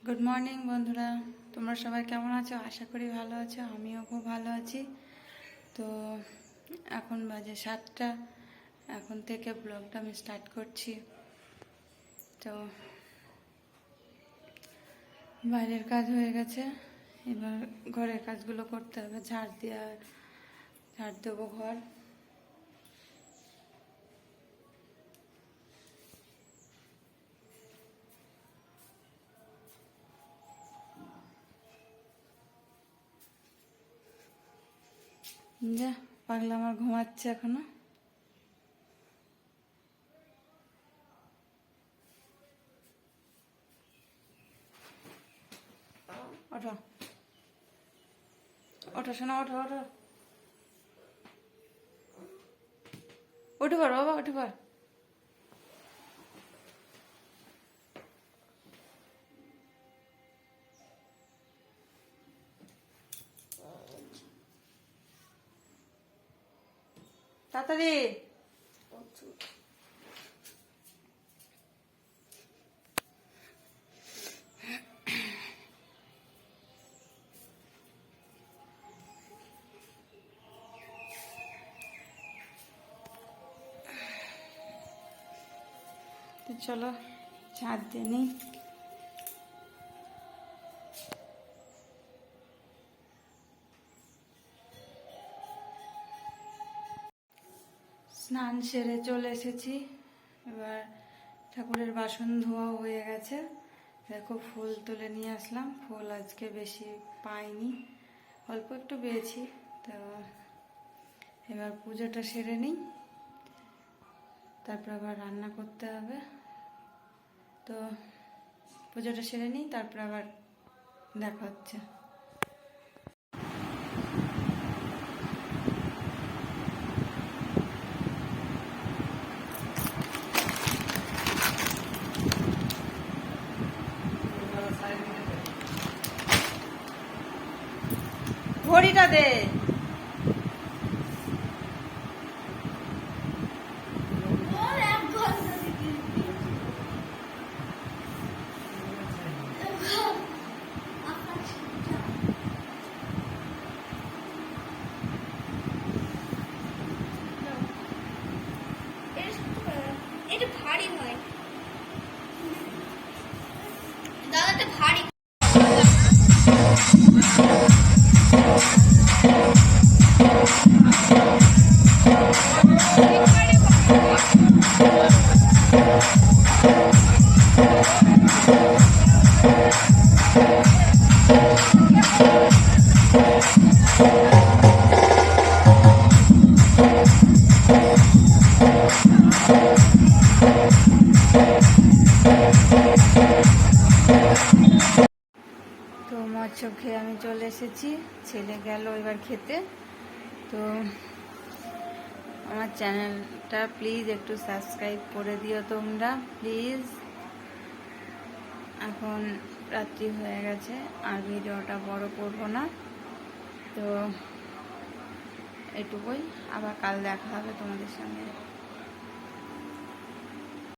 Good morning বন্ধুরা, তোমরা সবাই কেমন আছো? আশা করি ভালো আছো। আমিও খুব ভালো আছি। তো এখন বাজে 7টা। এখন থেকে ব্লগটা আমি স্টার্ট করছি। তো বাইরের কাজ হয়ে গেছে, এবার ঘরের কাজগুলো করতে হবে। ঝাড় দেবো ঘর। যা পাগলা আমার ঘুমাচ্ছে এখনো। ওঠো ওঠো শোনা, ওঠো ওঠো, উঠে পড় বাবা, উঠে পড়। তাড়াতাড়ি। তো চলো ঝাড় দিয়ে নিই। স্নান সেরে চলে এসেছি। এবার ঠাকুরের বাসন ধোয়া হয়ে গেছে। দেখো ফুল তুলে নিয়ে আসলাম। ফুল আজকে বেশি পাইনি, অল্প একটু পেয়েছি। তো এবার পুজোটা সেরে নিই, তারপর আবার রান্না করতে হবে। তো পুজোটা সেরে নিই, তারপর আবার দেখা হচ্ছে। ঘড়িটা দে। এটা ভারী হয় দাদা, এটা ভারী। তো মৎস্য খেয়ে আমি চলে এসেছি। ছেলে গেল এবার খেতে। তো আমার চ্যানেলটা প্লিজ একটু সাবস্ক্রাইব করে দিও তোমরা, প্লিজ। এখন রাত্রি হয়ে গেছে, আর ভিডিওটা বড় করব না। তো এটুকুই, আবার কাল দেখা হবে তোমাদের সঙ্গে।